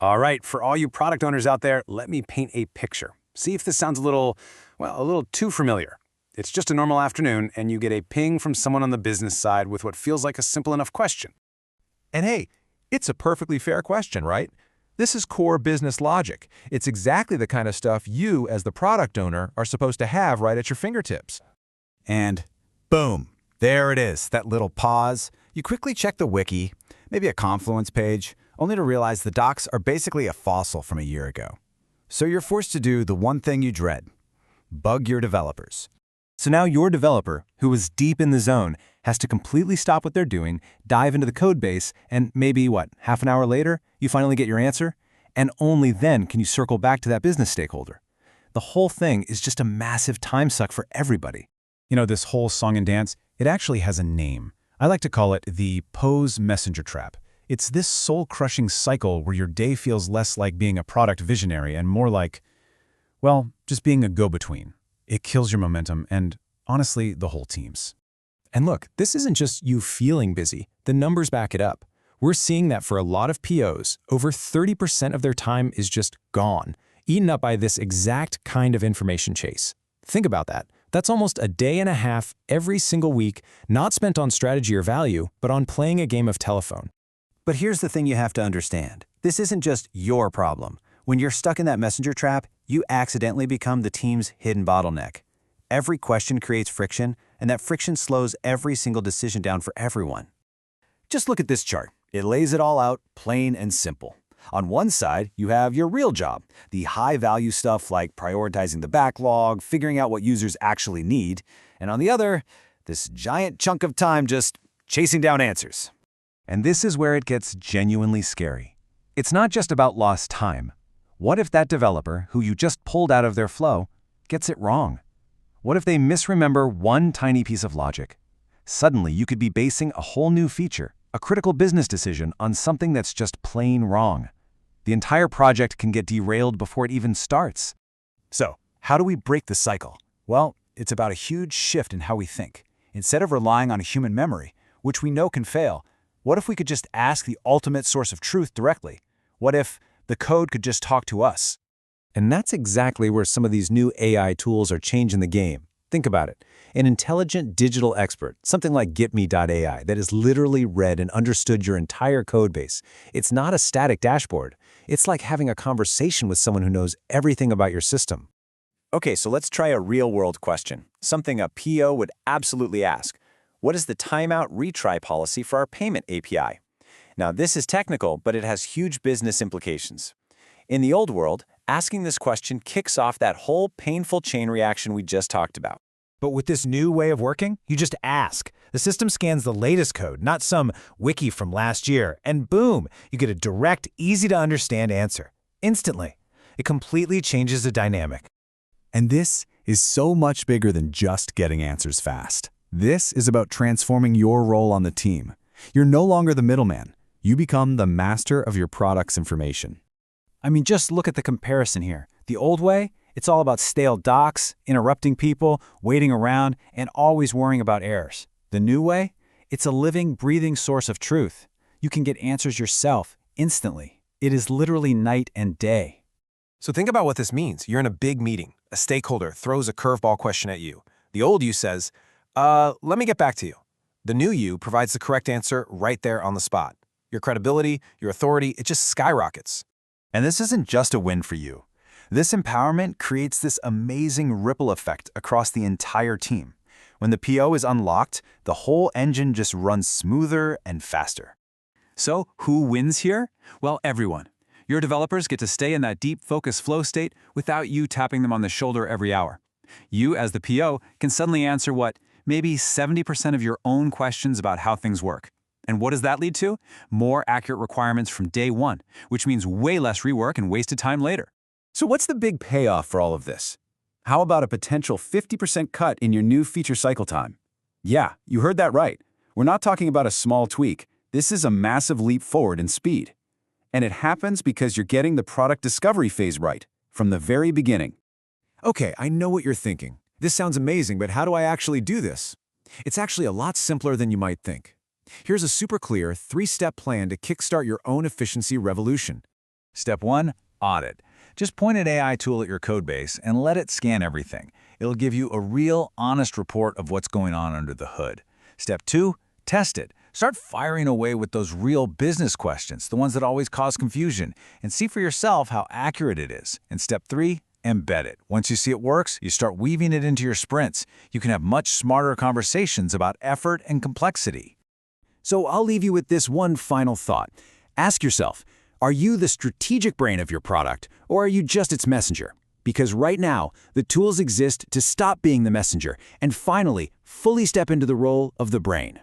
All right, for all you product owners out there, let me paint a picture. See if this sounds a little too familiar. It's just a normal afternoon, and you get a ping from someone on the business side with what feels like a simple enough question. And hey, it's a perfectly fair question, right? This is core business logic. It's exactly the kind of stuff you, as the product owner, are supposed to have right at your fingertips. And boom, there it is, that little pause. You quickly check the wiki, maybe a Confluence page, only to realize the docs are basically a fossil from a year ago. So you're forced to do the one thing you dread: bug your developers. So now your developer, who was deep in the zone, has to completely stop what they're doing, dive into the code base, and maybe, half an hour later, you finally get your answer? And only then can you circle back to that business stakeholder. The whole thing is just a massive time suck for everybody. You know, this whole song and dance, it actually has a name. I like to call it the pose messenger trap. It's this soul-crushing cycle where your day feels less like being a product visionary and more like, well, just being a go-between. It kills your momentum and, honestly, the whole team's. And look, this isn't just you feeling busy. The numbers back it up. We're seeing that for a lot of POs, over 30% of their time is just gone, eaten up by this exact kind of information chase. Think about that. That's almost a day and a half every single week, not spent on strategy or value, but on playing a game of telephone. But here's the thing you have to understand. This isn't just your problem. When you're stuck in that messenger trap, you accidentally become the team's hidden bottleneck. Every question creates friction, and that friction slows every single decision down for everyone. Just look at this chart. It lays it all out, plain and simple. On one side, you have your real job, the high-value stuff like prioritizing the backlog, figuring out what users actually need, and on the other, this giant chunk of time just chasing down answers. And this is where it gets genuinely scary. It's not just about lost time. What if that developer, who you just pulled out of their flow, gets it wrong? What if they misremember one tiny piece of logic? Suddenly, you could be basing a whole new feature, a critical business decision, on something that's just plain wrong. The entire project can get derailed before it even starts. So, how do we break the cycle? Well, it's about a huge shift in how we think. Instead of relying on human memory, which we know can fail, what if we could just ask the ultimate source of truth directly? What if the code could just talk to us? And that's exactly where some of these new AI tools are changing the game. Think about it. An intelligent digital expert, something like GetMe.ai, that has literally read and understood your entire code base. It's not a static dashboard. It's like having a conversation with someone who knows everything about your system. Okay, so let's try a real-world question, something a PO would absolutely ask. What is the timeout retry policy for our payment API? Now, this is technical, but it has huge business implications. In the old world, asking this question kicks off that whole painful chain reaction we just talked about. But with this new way of working, you just ask. The system scans the latest code, not some wiki from last year, and boom, you get a direct, easy-to-understand answer. Instantly. It completely changes the dynamic. And this is so much bigger than just getting answers fast. This is about transforming your role on the team. You're no longer the middleman. You become the master of your product's information. I mean, just look at the comparison here. The old way, it's all about stale docs, interrupting people, waiting around, and always worrying about errors. The new way, it's a living, breathing source of truth. You can get answers yourself, instantly. It is literally night and day. So think about what this means. You're in a big meeting. A stakeholder throws a curveball question at you. The old you says, let me get back to you. The new you provides the correct answer right there on the spot. Your credibility, your authority, it just skyrockets. And this isn't just a win for you. This empowerment creates this amazing ripple effect across the entire team. When the PO is unlocked, the whole engine just runs smoother and faster. So, who wins here? Well, everyone. Your developers get to stay in that deep focus flow state without you tapping them on the shoulder every hour. You, as the PO, can suddenly answer maybe 70% of your own questions about how things work. And what does that lead to? More accurate requirements from day one, which means way less rework and wasted time later. So what's the big payoff for all of this? How about a potential 50% cut in your new feature cycle time? Yeah, you heard that right. We're not talking about a small tweak. This is a massive leap forward in speed. And it happens because you're getting the product discovery phase right from the very beginning. Okay, I know what you're thinking. This sounds amazing, but how do I actually do this? It's actually a lot simpler than you might think. Here's a super clear, 3-step plan to kickstart your own efficiency revolution. Step 1. Audit. Just point an AI tool at your codebase and let it scan everything. It'll give you a real, honest report of what's going on under the hood. Step 2. Test it. Start firing away with those real business questions, the ones that always cause confusion, and see for yourself how accurate it is. And step 3. Embed it. Once you see it works, you start weaving it into your sprints. You can have much smarter conversations about effort and complexity. So I'll leave you with this one final thought. Ask yourself, are you the strategic brain of your product, or are you just its messenger? Because right now, the tools exist to stop being the messenger and finally fully step into the role of the brain.